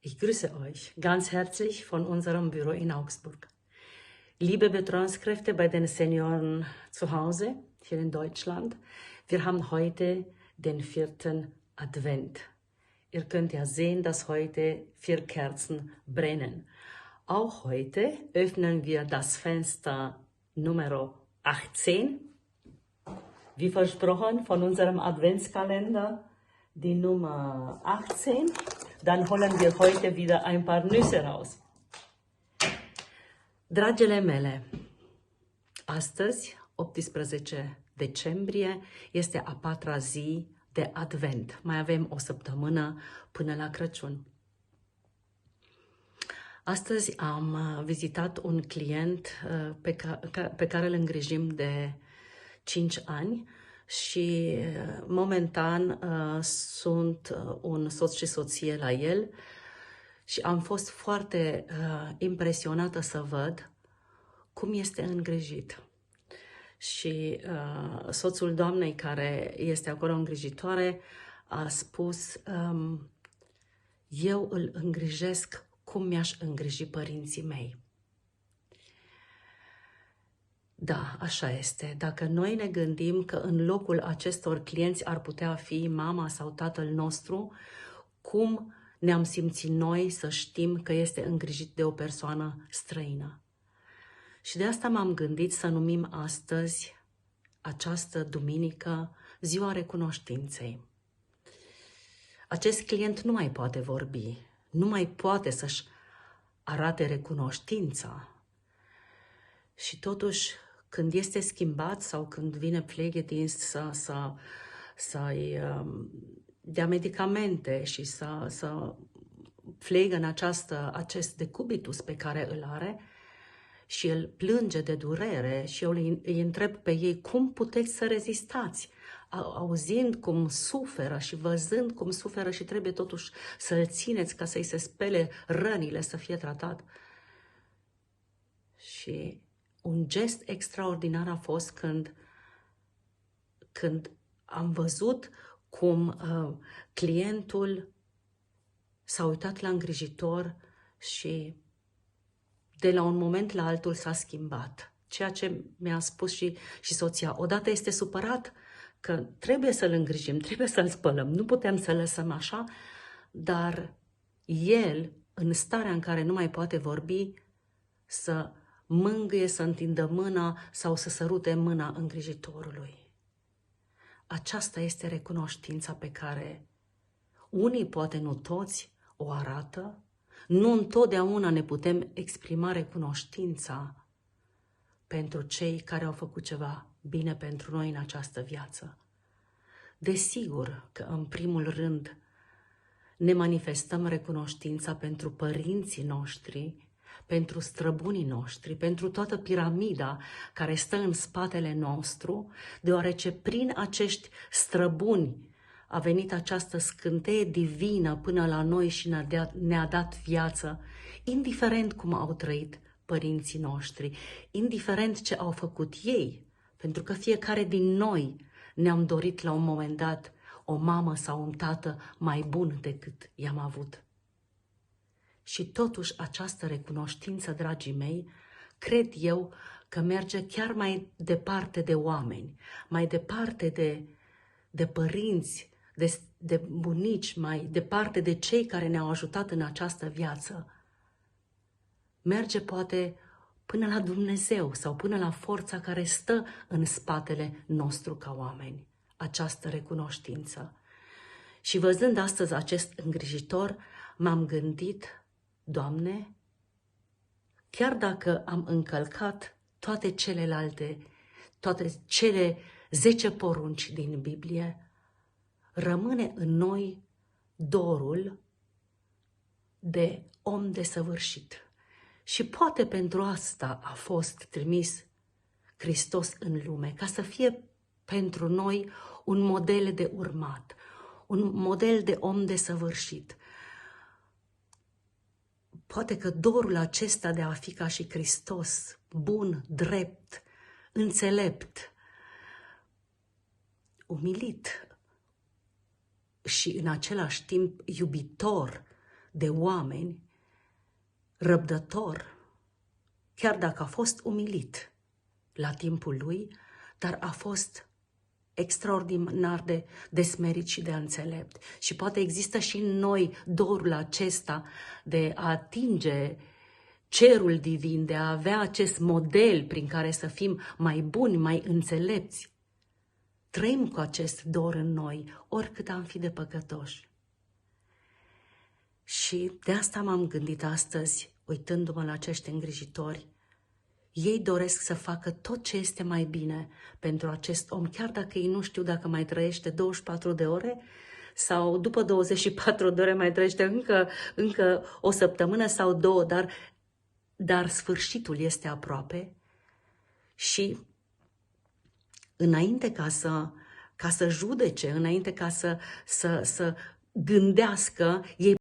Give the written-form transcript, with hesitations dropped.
Ich grüße euch ganz herzlich von unserem Büro in Augsburg. Liebe Betreuungskräfte bei den Senioren zu Hause, hier in Deutschland, wir haben heute den 4. Advent. Ihr könnt ja sehen, dass heute 4 Kerzen brennen. Auch heute öffnen wir das Fenster Nummer 18, wie versprochen von unserem Adventskalender, die Nummer 18. Dann holen wir heute wieder ein paar Nüsse raus. Dragile mele, astăzi, 18 decembrie, este a 4-a zi de Advent. Mai avem o săptămână până la Crăciun. Astăzi am vizitat un client pe care îl îngrijim de 5 ani și momentan sunt un soț și soție la el și am fost foarte impresionată să văd cum este îngrijit. Și soțul doamnei care este acolo îngrijitoare a spus: eu îl îngrijesc cum mi-aș îngriji părinții mei. Da, așa este. Dacă noi ne gândim că în locul acestor clienți ar putea fi mama sau tatăl nostru, cum ne-am simțit noi să știm că este îngrijit de o persoană străină? Și de asta m-am gândit să numim astăzi, această duminică, Ziua Recunoștinței. Acest client nu mai poate vorbi, nu mai poate să-și arate recunoștința. Și totuși, când este schimbat sau când vine pflegedienst să-i dea medicamente și să pflegă în acest decubitus pe care îl are și el plânge de durere și eu îi întreb pe ei: cum puteți să rezistați? Auzind cum suferă și văzând cum suferă și trebuie totuși să-l țineți ca să-i se spele rănile, să fie tratat. Și un gest extraordinar a fost când am văzut cum clientul s-a uitat la îngrijitor și de la un moment la altul s-a schimbat. Ceea ce mi-a spus și soția: odată este supărat că trebuie să-l îngrijim, trebuie să-l spălăm, nu putem să-l lăsăm așa, dar el, în starea în care nu mai poate vorbi, să mângâie, să întindă mâna sau să sărute mâna îngrijitorului. Aceasta este recunoștința pe care unii, poate nu toți, o arată. Nu întotdeauna ne putem exprima recunoștința pentru cei care au făcut ceva bine pentru noi în această viață. Desigur că, în primul rând, ne manifestăm recunoștința pentru părinții noștri, pentru străbunii noștri, pentru toată piramida care stă în spatele nostru, deoarece prin acești străbuni a venit această scânteie divină până la noi și ne-a dat viață, indiferent cum au trăit părinții noștri, indiferent ce au făcut ei, pentru că fiecare din noi ne-am dorit la un moment dat o mamă sau un tată mai bun decât i-am avut. Și totuși această recunoștință, dragii mei, cred eu că merge chiar mai departe de oameni, mai departe de părinți, de bunici, mai departe de cei care ne-au ajutat în această viață. Merge poate până la Dumnezeu sau până la forța care stă în spatele nostru ca oameni, această recunoștință. Și văzând astăzi acest îngrijitor, m-am gândit: Doamne, chiar dacă am încălcat toate cele 10 porunci din Biblie, rămâne în noi dorul de om desăvârșit. Și poate pentru asta a fost trimis Hristos în lume, ca să fie pentru noi un model de urmat, un model de om desăvârșit. Poate că dorul acesta de a fi ca și Hristos, bun, drept, înțelept, umilit și în același timp iubitor, de oameni, răbdător, chiar dacă a fost umilit la timpul lui, dar a fost extraordinar de smerit și de înțelept. Și poate există și în noi dorul acesta de a atinge cerul divin, de a avea acest model prin care să fim mai buni, mai înțelepți. Trăim cu acest dor în noi, oricât am fi de păcătoși. Și de asta m-am gândit astăzi, uitându-mă la acești îngrijitori. Ei doresc să facă tot ce este mai bine pentru acest om, chiar dacă ei nu știu dacă mai trăiește 24 de ore sau după 24 de ore mai trăiește încă o săptămână sau două, dar sfârșitul este aproape și înainte ca să judece, înainte ca să gândească, ei